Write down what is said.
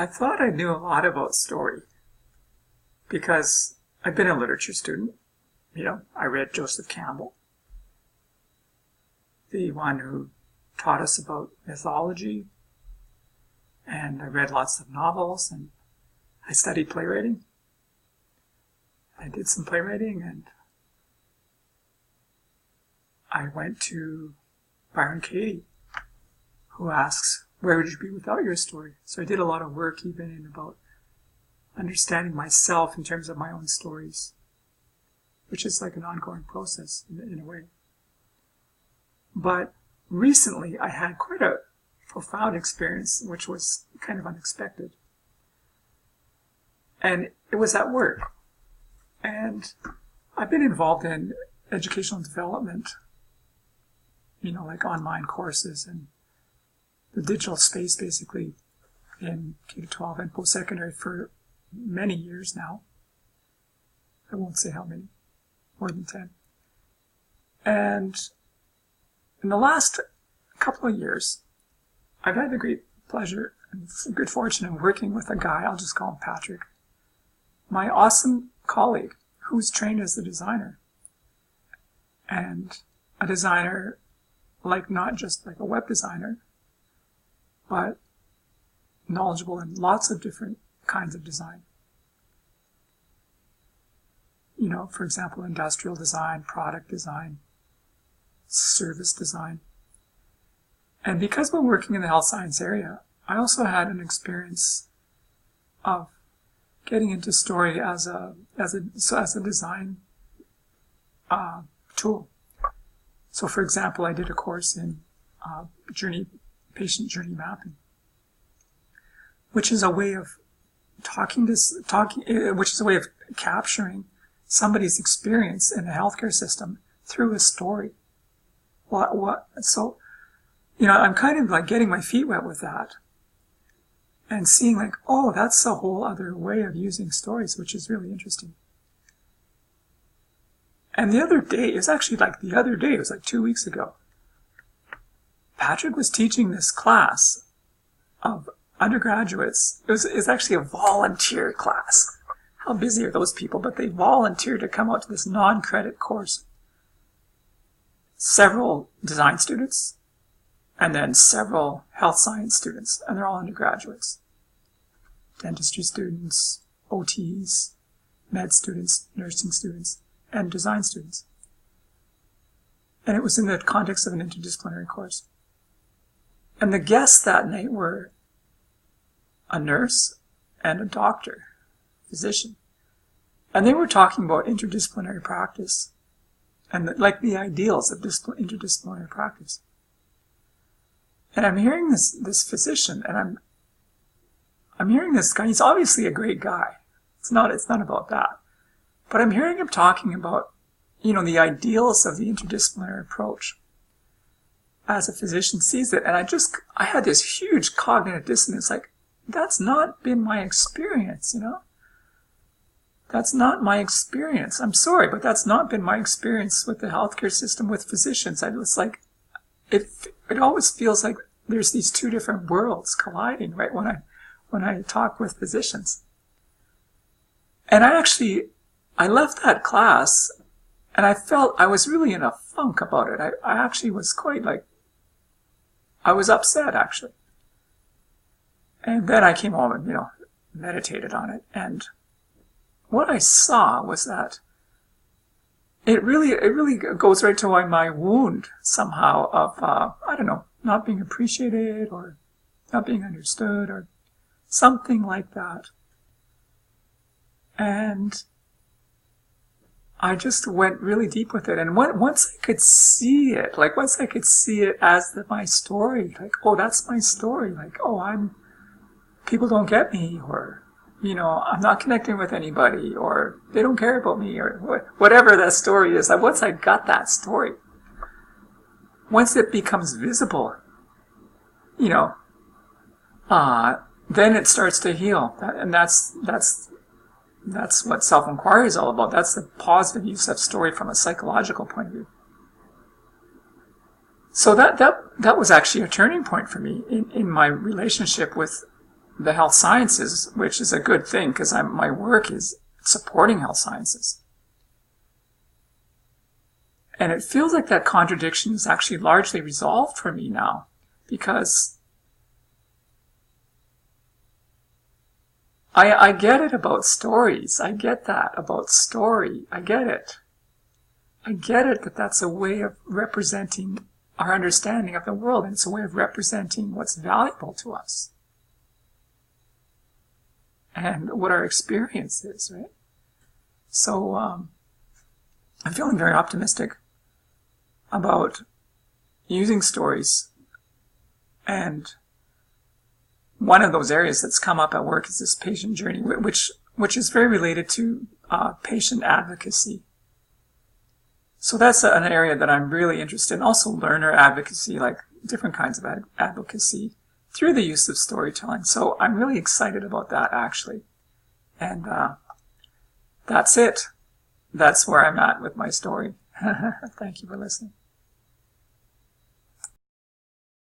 I thought I knew a lot about story because I've been a literature student. I read Joseph Campbell, the one who taught us about mythology, and I read lots of novels, and I studied playwriting. I did some playwriting, and I went to Byron Katie, who asks, where would you be without your story? So I did a lot of work even in about understanding myself in terms of my own stories, which is like an ongoing process in a way. But recently I had quite a profound experience, which was kind of unexpected. And it was at work. And I've been involved in educational development, like online courses and the digital space basically in K-12 and post-secondary for many years now. I won't say how many, more than 10. And in the last couple of years, I've had the great pleasure and good fortune of working with a guy, I'll just call him Patrick, my awesome colleague who's trained as a designer. And a designer, not just like a web designer, but knowledgeable in lots of different kinds of design. For example, industrial design, product design, service design. And because we're working in the health science area, I also had an experience of getting into story as a design tool. So, for example, I did a course in patient journey mapping, which is a way of which is a way of capturing somebody's experience in the healthcare system through a story. So, I'm kind of like getting my feet wet with that and seeing that's a whole other way of using stories, which is really interesting. And the other day, it was like 2 weeks ago, Patrick was teaching this class of undergraduates. It was actually a volunteer class. How busy are those people? But they volunteered to come out to this non-credit course. Several design students, and then several health science students, and they're all undergraduates. Dentistry students, OTs, med students, nursing students, and design students. And it was in the context of an interdisciplinary course. And the guests that night were a nurse and a doctor, physician. And they were talking about interdisciplinary practice and the ideals of interdisciplinary practice. And I'm hearing this physician, and I'm hearing this guy. He's obviously a great guy. It's not about that. But I'm hearing him talking about, the ideals of the interdisciplinary approach as a physician sees it. And I had this huge cognitive dissonance, that's not been my experience, That's not my experience. I'm sorry, but that's not been my experience with the healthcare system, with physicians. It always feels like there's these two different worlds colliding, right, when I talk with physicians. And I left that class, and I felt I was really in a funk about it. I actually was quite I was upset, actually. And then I came home and, meditated on it. And what I saw was that it really goes right to my wound somehow of, not being appreciated or not being understood or something like that. And I just went really deep with it. And once I could see it, as my story, that's my story. People don't get me, or, I'm not connecting with anybody, or they don't care about me, or whatever that story is. Once I got that story, once it becomes visible, then it starts to heal. And that's what self-inquiry is all about. That's the positive use of story from a psychological point of view. So that was actually a turning point for me in my relationship with the health sciences, which is a good thing because my work is supporting health sciences. And it feels like that contradiction is actually largely resolved for me now, because I get it about stories. I get that about story. I get it. I get it that that's a way of representing our understanding of the world, and it's a way of representing what's valuable to us and what our experience is, right? So I'm feeling very optimistic about using stories, and one of those areas that's come up at work is this patient journey, which is very related to patient advocacy. So that's an area that I'm really interested in. Also learner advocacy, like different kinds of advocacy through the use of storytelling. So I'm really excited about that, actually. And that's it. That's where I'm at with my story. Thank you for listening.